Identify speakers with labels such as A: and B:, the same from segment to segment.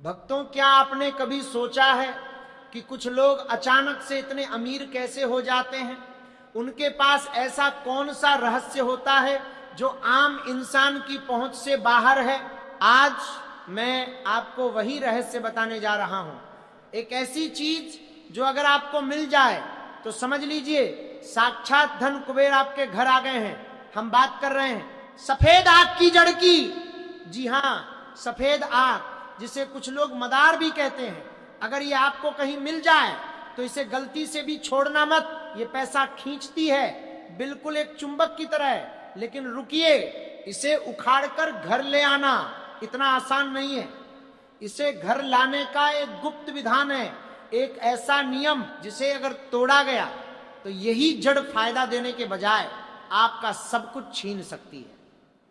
A: भक्तों, क्या आपने कभी सोचा है कि कुछ लोग अचानक से इतने अमीर कैसे हो जाते हैं? उनके पास ऐसा कौन सा रहस्य होता है जो आम इंसान की पहुंच से बाहर है? आज मैं आपको वही रहस्य बताने जा रहा हूं। एक ऐसी चीज जो अगर आपको मिल जाए तो समझ लीजिए साक्षात धन कुबेर आपके घर आ गए हैं। हम बात कर रहे हैं सफेद आग की जड़ की। जी हाँ, सफेद आग, जिसे कुछ लोग मदार भी कहते हैं। अगर ये आपको कहीं मिल जाए तो इसे गलती से भी छोड़ना मत। ये पैसा खींचती है, बिल्कुल एक चुंबक की तरह है। लेकिन रुकिए, इसे उखाड़कर घर ले आना इतना आसान नहीं है। इसे घर लाने का एक गुप्त विधान है, एक ऐसा नियम जिसे अगर तोड़ा गया तो यही जड़ फायदा देने के बजाय आपका सब कुछ छीन सकती है।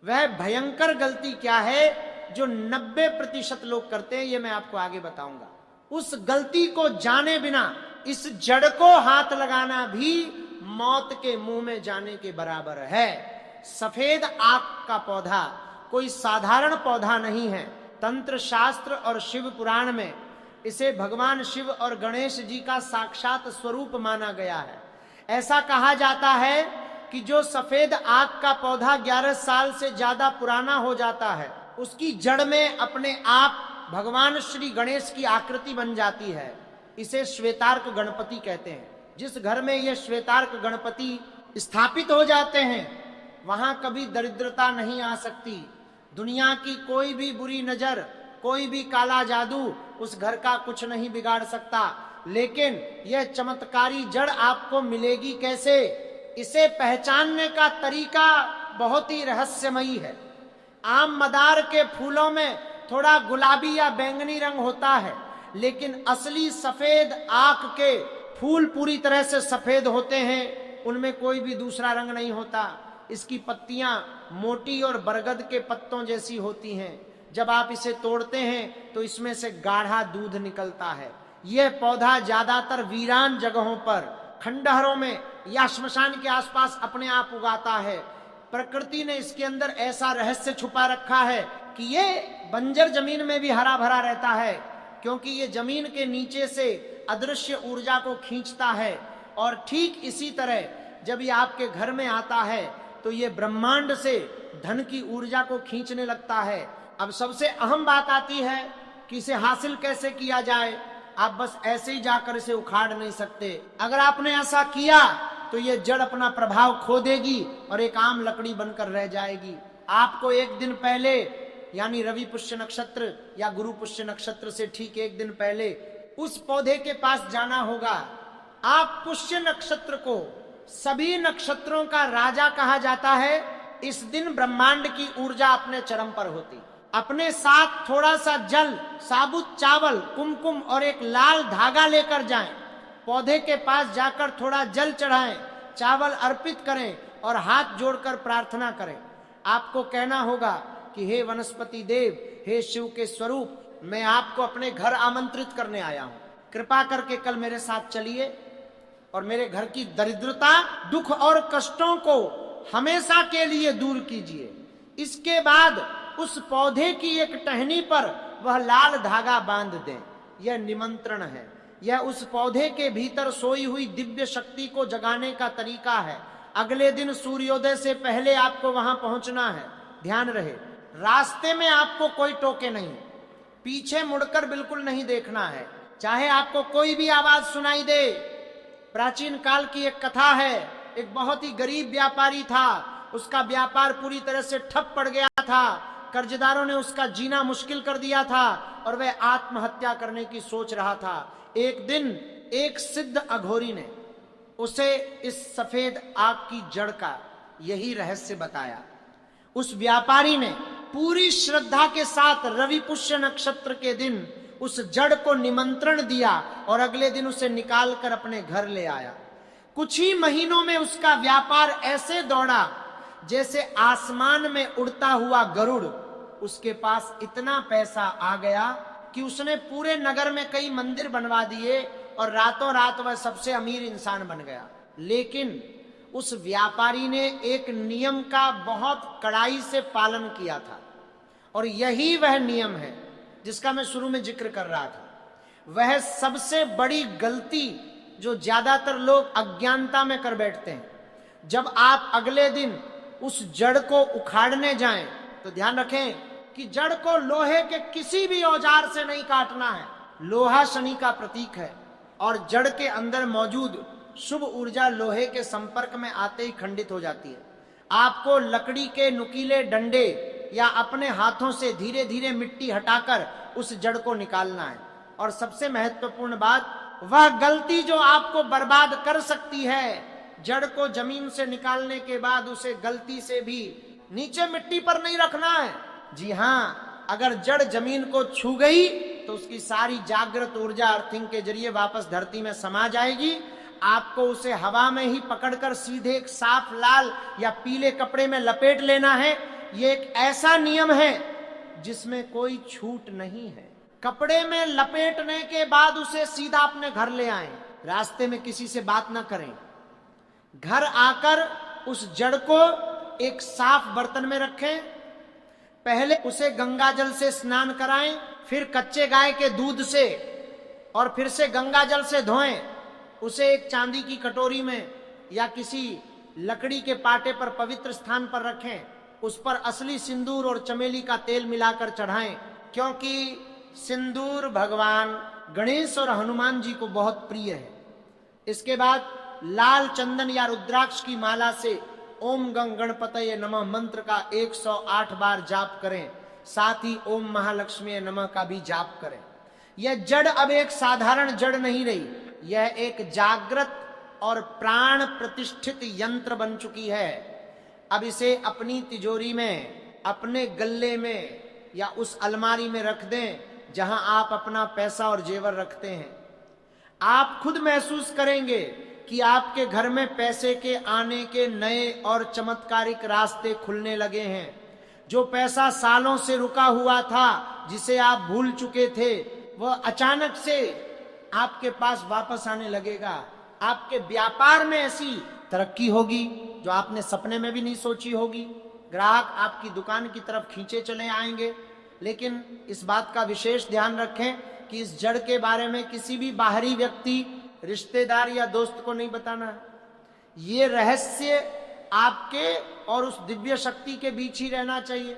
A: वह भयंकर गलती क्या है जो 90% लोग करते हैं, ये मैं आपको आगे बताऊंगा। उस गलती को जाने बिना इस जड़ को हाथ लगाना भी मौत के मुंह में जाने के बराबर है। सफेद आग का पौधा कोई साधारण पौधा नहीं है। तंत्र शास्त्र और शिव पुराण में इसे भगवान शिव और गणेश जी का साक्षात स्वरूप माना गया है। ऐसा कहा जाता है कि जो सफेद आग का पौधा 11 साल से ज्यादा पुराना हो जाता है, उसकी जड़ में अपने आप भगवान श्री गणेश की आकृति बन जाती है। इसे श्वेतार्क गणपति कहते हैं। जिस घर में ये श्वेतार्क गणपति स्थापित हो जाते हैं वहां कभी दरिद्रता नहीं आ सकती। दुनिया की कोई भी बुरी नजर, कोई भी काला जादू उस घर का कुछ नहीं बिगाड़ सकता। लेकिन यह चमत्कारी जड़ आपको मिलेगी कैसे? इसे पहचानने का तरीका बहुत ही रहस्यमयी है। आम मदार के फूलों में थोड़ा गुलाबी या बैंगनी रंग होता है, लेकिन असली सफेद आक के फूल पूरी तरह से सफेद होते हैं। उनमें कोई भी दूसरा रंग नहीं होता। इसकी पत्तियां मोटी और बरगद के पत्तों जैसी होती हैं। जब आप इसे तोड़ते हैं तो इसमें से गाढ़ा दूध निकलता है। यह पौधा ज्यादातर वीरान जगहों पर, खंडहरों में या श्मशान के आसपास अपने आप उगाता है। प्रकृति ने इसके अंदर ऐसा रहस्य छुपा रखा है कि ये बंजर जमीन में भी हरा भरा रहता है, क्योंकि ये जमीन के नीचे से अदृश्य ऊर्जा को खींचता है। और ठीक इसी तरह जब ये आपके घर में आता है तो ये ब्रह्मांड से धन की ऊर्जा को खींचने लगता है। अब सबसे अहम बात आती है कि इसे हासिल कैसे किया जाए। आप बस ऐसे ही जाकर इसे उखाड़ नहीं सकते। अगर आपने ऐसा किया तो ये जड़ अपना प्रभाव खो देगी और एक आम लकड़ी बनकर रह जाएगी। आपको एक दिन पहले, यानी रवि पुष्य नक्षत्र या गुरु पुष्य नक्षत्र से ठीक एक दिन पहले उस पौधे के पास जाना होगा। आप पुष्य नक्षत्र को सभी नक्षत्रों का राजा कहा जाता है। इस दिन ब्रह्मांड की ऊर्जा अपने चरम पर होती। अपने साथ थोड़ा सा जल, साबुत चावल, कुमकुम और एक लाल धागा लेकर जाएं। पौधे के पास जाकर थोड़ा जल चढ़ाएं, चावल अर्पित करें और हाथ जोड़कर प्रार्थना करें। आपको कहना होगा कि हे वनस्पति देव, हे शिव के स्वरूप, मैं आपको अपने घर आमंत्रित करने आया हूं। कृपा करके कल मेरे साथ चलिए और मेरे घर की दरिद्रता, दुख और कष्टों को हमेशा के लिए दूर कीजिए। इसके बाद उस पौधे की एक टहनी पर वह लाल धागा बांध दें। यह निमंत्रण है। यह उस पौधे के भीतर सोई हुई दिव्य शक्ति को जगाने का तरीका है। अगले दिन सूर्योदय से पहले आपको वहां पहुंचना है। ध्यान रहे, रास्ते में आपको कोई टोके नहीं, पीछे मुड़कर बिल्कुल नहीं देखना है, चाहे आपको कोई भी आवाज सुनाई दे। प्राचीन काल की एक कथा है। एक बहुत ही गरीब व्यापारी था। उसका व्यापार पूरी तरह से ठप पड़ गया था। कर्जदारों ने उसका जीना मुश्किल कर दिया था और वह आत्महत्या करने की सोच रहा था। एक दिन एक सिद्ध अघोरी ने उसे इस सफेद आग की जड़ का यही रहस्य बताया। उस व्यापारी ने पूरी श्रद्धा के साथ रवि पुष्य नक्षत्र के दिन उस जड़ को निमंत्रण दिया और अगले दिन उसे निकालकर अपने घर ले आया। कुछ ही महीनों में उसका व्यापार ऐसे दौड़ा जैसे आसमान में उड़ता हुआ गरुड़। उसके पास इतना पैसा आ गया कि उसने पूरे नगर में कई मंदिर बनवा दिए और रातों रात वह सबसे अमीर इंसान बन गया। लेकिन उस व्यापारी ने एक नियम का बहुत कड़ाई से पालन किया था, और यही वह नियम है जिसका मैं शुरू में जिक्र कर रहा था, वह सबसे बड़ी गलती जो ज्यादातर लोग अज्ञानता में कर बैठते हैं। जब आप अगले दिन उस जड़ को उखाड़ने जाएं तो ध्यान रखें कि जड़ को लोहे के किसी भी औजार से नहीं काटना है। लोहा शनि का प्रतीक है और जड़ के अंदर मौजूद शुभ ऊर्जा लोहे के संपर्क में आते ही खंडित हो जाती है। आपको लकड़ी के नुकीले डंडे या अपने हाथों से धीरे धीरे मिट्टी हटाकर उस जड़ को निकालना है। और सबसे महत्वपूर्ण बात, वह गलती जो आपको बर्बाद कर सकती है, जड़ को जमीन से निकालने के बाद उसे गलती से भी नीचे मिट्टी पर नहीं रखना है। जी हाँ, अगर जड़ जमीन को छू गई तो उसकी सारी जागृत ऊर्जा अर्थिंग के जरिए वापस धरती में समा जाएगी। आपको उसे हवा में ही पकड़कर सीधे एक साफ लाल या पीले कपड़े में लपेट लेना है। यह एक ऐसा नियम है जिसमें कोई छूट नहीं है। कपड़े में लपेटने के बाद उसे सीधा अपने घर ले आएं, रास्ते में किसी से बात ना करें। घर आकर उस जड़ को एक साफ बर्तन में रखें, पहले उसे गंगा जल से स्नान कराएं, फिर कच्चे गाय के दूध से और फिर से गंगा जल से धोएं। उसे एक चांदी की कटोरी में या किसी लकड़ी के पाटे पर पवित्र स्थान पर रखें। उस पर असली सिंदूर और चमेली का तेल मिलाकर चढ़ाएं, क्योंकि सिंदूर भगवान गणेश और हनुमान जी को बहुत प्रिय है। इसके बाद लाल चंदन या रुद्राक्ष की माला से ओम गंग गणपतये नमः मंत्र का 108 बार जाप करें। साथ ही ओम महालक्ष्मी नमः का भी जाप करें। यह जड़ अब एक साधारण जड़ नहीं रही, यह एक जागृत और प्राण प्रतिष्ठित यंत्र बन चुकी है। अब इसे अपनी तिजोरी में, अपने गल्ले में या उस अलमारी में रख दें जहां आप अपना पैसा और जेवर रखते हैं। आप खुद महसूस करेंगे कि आपके घर में पैसे के आने के नए और चमत्कारिक रास्ते खुलने लगे हैं। जो पैसा सालों से रुका हुआ था, जिसे आप भूल चुके थे, वह अचानक से आपके पास वापस आने लगेगा। आपके व्यापार में ऐसी तरक्की होगी जो आपने सपने में भी नहीं सोची होगी। ग्राहक आपकी दुकान की तरफ खींचे चले आएंगे। लेकिन इस बात का विशेष ध्यान रखें कि इस जड़ के बारे में किसी भी बाहरी व्यक्ति, रिश्तेदार या दोस्त को नहीं बताना है। ये रहस्य आपके और उस दिव्य शक्ति के बीच ही रहना चाहिए।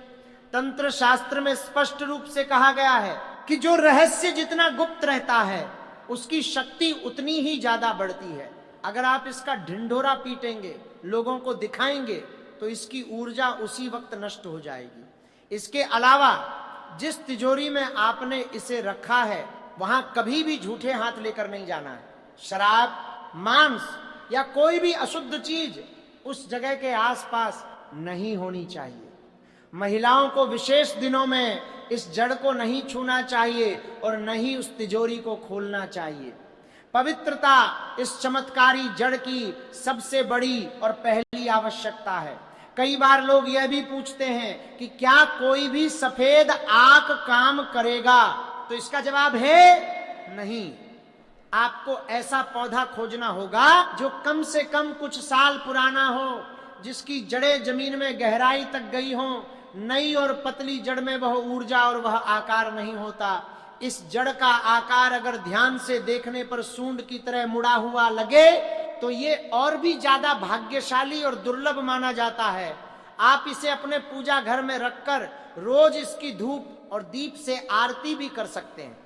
A: तंत्र शास्त्र में स्पष्ट रूप से कहा गया है कि जो रहस्य जितना गुप्त रहता है उसकी शक्ति उतनी ही ज्यादा बढ़ती है। अगर आप इसका ढिंढोरा पीटेंगे, लोगों को दिखाएंगे, तो इसकी ऊर्जा उसी वक्त नष्ट हो जाएगी। इसके अलावा जिस तिजोरी में आपने इसे रखा है वहां कभी भी झूठे हाथ लेकर नहीं जाना है। शराब, मांस या कोई भी अशुद्ध चीज उस जगह के आसपास नहीं होनी चाहिए। महिलाओं को विशेष दिनों में इस जड़ को नहीं छूना चाहिए और न ही उस तिजोरी को खोलना चाहिए। पवित्रता इस चमत्कारी जड़ की सबसे बड़ी और पहली आवश्यकता है। कई बार लोग यह भी पूछते हैं कि क्या कोई भी सफेद आक काम करेगा? तो इसका जवाब है नहीं। आपको ऐसा पौधा खोजना होगा जो कम से कम कुछ साल पुराना हो, जिसकी जड़ें जमीन में गहराई तक गई हो। नई और पतली जड़ में वह ऊर्जा और वह आकार नहीं होता। इस जड़ का आकार अगर ध्यान से देखने पर सूंड की तरह मुड़ा हुआ लगे तो ये और भी ज्यादा भाग्यशाली और दुर्लभ माना जाता है। आप इसे अपने पूजा घर में रखकर रोज इसकी धूप और दीप से आरती भी कर सकते हैं।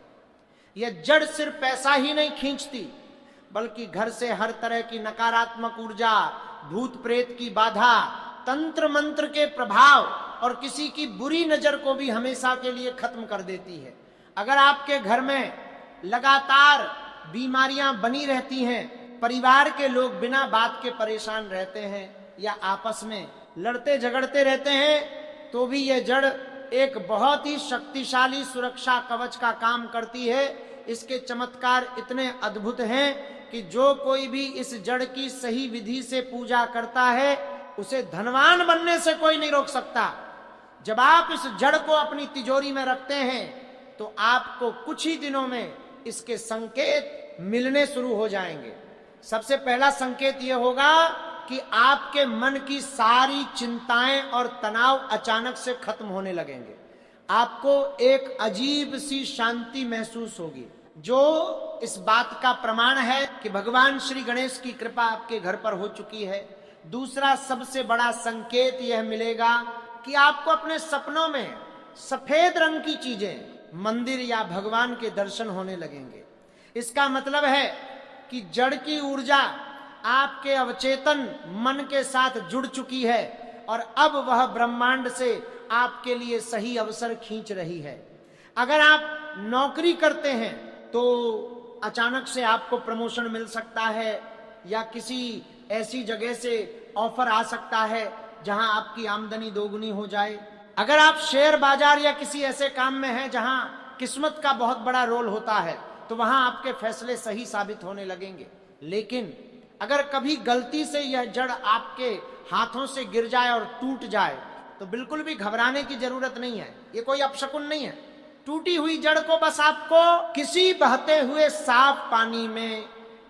A: यह जड़ सिर्फ पैसा ही नहीं खींचती, बल्कि घर से हर तरह की नकारात्मक ऊर्जा, भूत प्रेत की बाधा, तंत्र मंत्र के प्रभाव और किसी की बुरी नजर को भी हमेशा के लिए खत्म कर देती है। अगर आपके घर में लगातार बीमारियां बनी रहती हैं, परिवार के लोग बिना बात के परेशान रहते हैं या आपस में लड़ते झगड़ते रहते हैं, तो भी यह जड़ एक बहुत ही शक्तिशाली सुरक्षा कवच का काम करती है। इसके चमत्कार इतने अद्भुत हैं कि जो कोई भी इस जड़ की सही विधि से पूजा करता है उसे धनवान बनने से कोई नहीं रोक सकता। जब आप इस जड़ को अपनी तिजोरी में रखते हैं तो आपको कुछ ही दिनों में इसके संकेत मिलने शुरू हो जाएंगे। सबसे पहला संकेत यह होगा कि आपके मन की सारी चिंताएं और तनाव अचानक से खत्म होने लगेंगे। आपको एक अजीब सी शांति महसूस होगी, जो इस बात का प्रमाण है कि भगवान श्री गणेश की कृपा आपके घर पर हो चुकी है। दूसरा सबसे बड़ा संकेत यह मिलेगा कि आपको अपने सपनों में सफेद रंग की चीजें, मंदिर या भगवान के दर्शन होने लगेंगे। इसका मतलब है कि जड़ की ऊर्जा आपके अवचेतन मन के साथ जुड़ चुकी है और अब वह ब्रह्मांड से आपके लिए सही अवसर खींच रही है। अगर आप नौकरी करते हैं तो अचानक से आपको प्रमोशन मिल सकता है या किसी ऐसी जगह से ऑफर आ सकता है जहां आपकी आमदनी दोगुनी हो जाए। अगर आप शेयर बाजार या किसी ऐसे काम में हैं जहां किस्मत का बहुत बड़ा रोल होता है तो वहां आपके फैसले सही साबित होने लगेंगे। लेकिन अगर कभी गलती से यह जड़ आपके हाथों से गिर जाए और टूट जाए तो बिल्कुल भी घबराने की जरूरत नहीं है। ये कोई अपशकुन नहीं है। टूटी हुई जड़ को बस आपको किसी बहते हुए साफ पानी में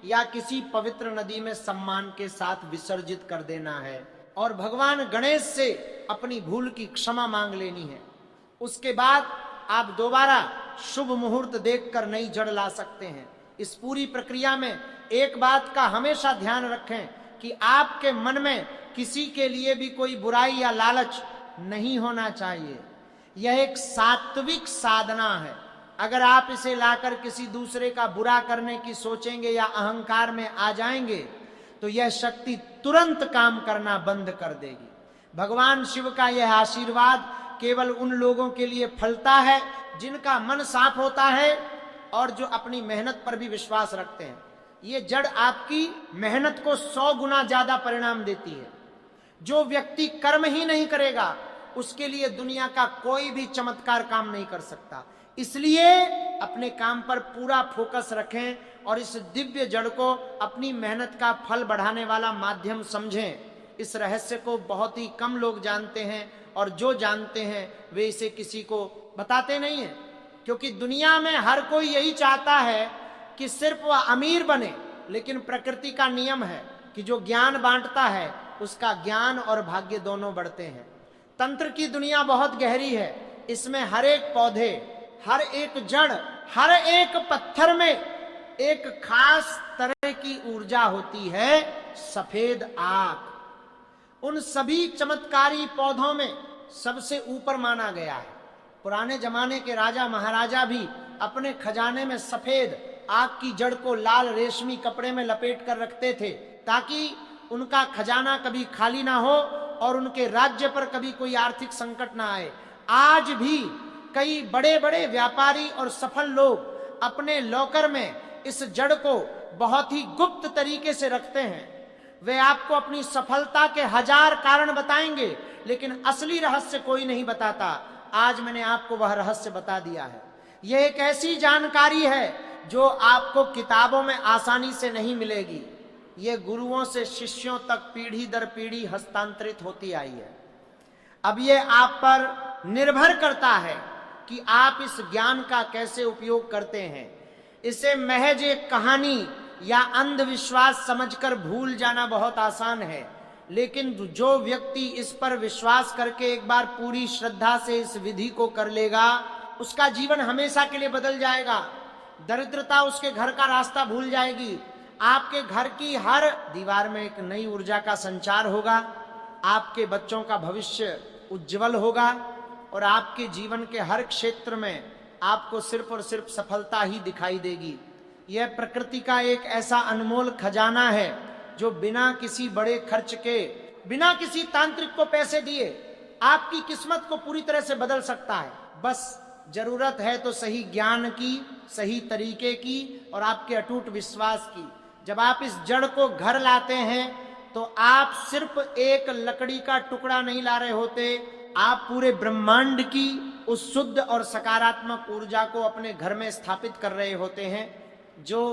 A: या किसी पवित्र नदी में सम्मान के साथ विसर्जित कर देना है और भगवान गणेश से अपनी भूल की क्षमा मांग लेनी है। उसके बाद आप दोबारा शुभ मुहूर्त देखकर नई जड़ ला सकते हैं। इस पूरी प्रक्रिया में एक बात का हमेशा ध्यान रखें कि आपके मन में किसी के लिए भी कोई बुराई या लालच नहीं होना चाहिए। यह एक सात्विक साधना है। अगर आप इसे लाकर किसी दूसरे का बुरा करने की सोचेंगे या अहंकार में आ जाएंगे तो यह शक्ति तुरंत काम करना बंद कर देगी। भगवान शिव का यह आशीर्वाद केवल उन लोगों के लिए फलता है जिनका मन साफ होता है और जो अपनी मेहनत पर भी विश्वास रखते हैं। ये जड़ आपकी मेहनत को 100 गुना ज्यादा परिणाम देती है। जो व्यक्ति कर्म ही नहीं करेगा उसके लिए दुनिया का कोई भी चमत्कार काम नहीं कर सकता। इसलिए अपने काम पर पूरा फोकस रखें और इस दिव्य जड़ को अपनी मेहनत का फल बढ़ाने वाला माध्यम समझें। इस रहस्य को बहुत ही कम लोग जानते हैं और जो जानते हैं वे इसे किसी को बताते नहीं हैं, क्योंकि दुनिया में हर कोई यही चाहता है कि सिर्फ वह अमीर बने। लेकिन प्रकृति का नियम है कि जो ज्ञान बांटता है उसका ज्ञान और भाग्य दोनों बढ़ते हैं। तंत्र की दुनिया बहुत गहरी है। इसमें हर एक पौधे, हर एक जड़, हर एक पत्थर में एक खास तरह की ऊर्जा होती है, सफेद आग। उन सभी चमत्कारी पौधों में सबसे ऊपर माना गया है। पुराने जमाने के राजा महाराजा भी अपने खजाने में सफेद आग की जड़ को लाल रेशमी कपड़े में लपेट कर रखते थे ताकि उनका खजाना कभी खाली ना हो और उनके राज्य पर कभी कोई आर्थिक संकट ना आए। आज भी कई बड़े बड़े व्यापारी और सफल लोग अपने लॉकर में इस जड़ को बहुत ही गुप्त तरीके से रखते हैं। वे आपको अपनी सफलता के 1000 कारण बताएंगे लेकिन असली रहस्य कोई नहीं बताता। आज मैंने आपको वह रहस्य बता दिया है। यह एक ऐसी जानकारी है जो आपको किताबों में आसानी से नहीं मिलेगी। ये गुरुओं से शिष्यों तक पीढ़ी दर पीढ़ी हस्तांतरित होती आई है। अब ये आप पर निर्भर करता है कि आप इस ज्ञान का कैसे उपयोग करते हैं। इसे महज एक कहानी या अंधविश्वास समझकर भूल जाना बहुत आसान है, लेकिन जो व्यक्ति इस पर विश्वास करके एक बार पूरी श्रद्धा से इस विधि को कर लेगा उसका जीवन हमेशा के लिए बदल जाएगा। दरिद्रता उसके घर का रास्ता भूल जाएगी। आपके घर की हर दीवार में एक नई ऊर्जा का संचार होगा। आपके बच्चों का भविष्य उज्जवल होगा और आपके जीवन के हर क्षेत्र में आपको सिर्फ और सिर्फ सफलता ही दिखाई देगी। यह प्रकृति का एक ऐसा अनमोल खजाना है जो बिना किसी बड़े खर्च के, बिना किसी तांत्रिक को पैसे दिए आपकी किस्मत को पूरी तरह से बदल सकता है। बस जरूरत है तो सही ज्ञान की, सही तरीके की और आपके अटूट विश्वास की। जब आप इस जड़ को घर लाते हैं तो आप सिर्फ एक लकड़ी का टुकड़ा नहीं ला रहे होते, आप पूरे ब्रह्मांड की उस शुद्ध और सकारात्मक ऊर्जा को अपने घर में स्थापित कर रहे होते हैं जो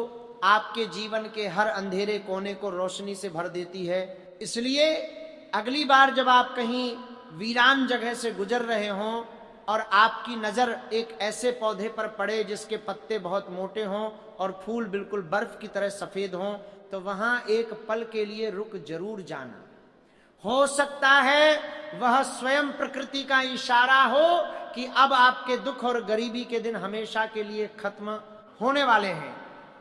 A: आपके जीवन के हर अंधेरे कोने को रोशनी से भर देती है। इसलिए अगली बार जब आप कहीं वीरान जगह से गुजर रहे हों और आपकी नजर एक ऐसे पौधे पर पड़े जिसके पत्ते बहुत मोटे हों और फूल बिल्कुल बर्फ की तरह सफेद हों, तो वहां एक पल के लिए रुक जरूर जाना। हो सकता है वह स्वयं प्रकृति का इशारा हो कि अब आपके दुख और गरीबी के दिन हमेशा के लिए खत्म होने वाले हैं।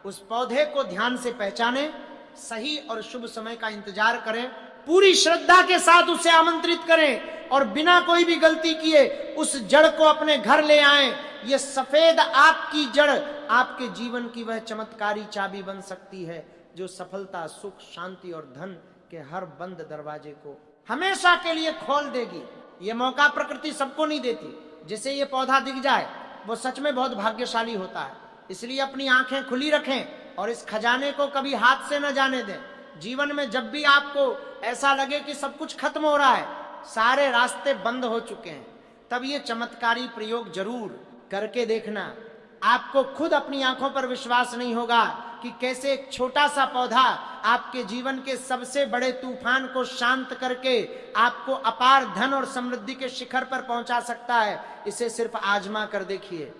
A: उस पौधे को ध्यान से पहचानें, सही और शुभ समय का इंतजार करें, पूरी श्रद्धा के साथ उसे आमंत्रित करें और बिना कोई भी गलती किए उस जड़ को अपने घर ले आएं। ये सफेद आक की जड़ आपके जीवन की वह चमत्कारी चाबी बन सकती है जो सफलता, सुख, शांति और धन के हर बंद दरवाजे को हमेशा के लिए खोल देगी। ये मौका प्रकृति सबको नहीं देती। जिसे ये पौधा दिख जाए वो सच में बहुत भाग्यशाली होता है। इसलिए अपनी आंखें खुली रखें और इस खजाने को कभी हाथ से न जाने दें। जीवन में जब भी आपको ऐसा लगे कि सब कुछ खत्म हो रहा है, सारे रास्ते बंद हो चुके हैं, तब ये चमत्कारी प्रयोग जरूर करके देखना। आपको खुद अपनी आंखों पर विश्वास नहीं होगा कि कैसे एक छोटा सा पौधा आपके जीवन के सबसे बड़े तूफान को शांत करके आपको अपार धन और समृद्धि के शिखर पर पहुंचा सकता है। इसे सिर्फ आजमा कर देखिए।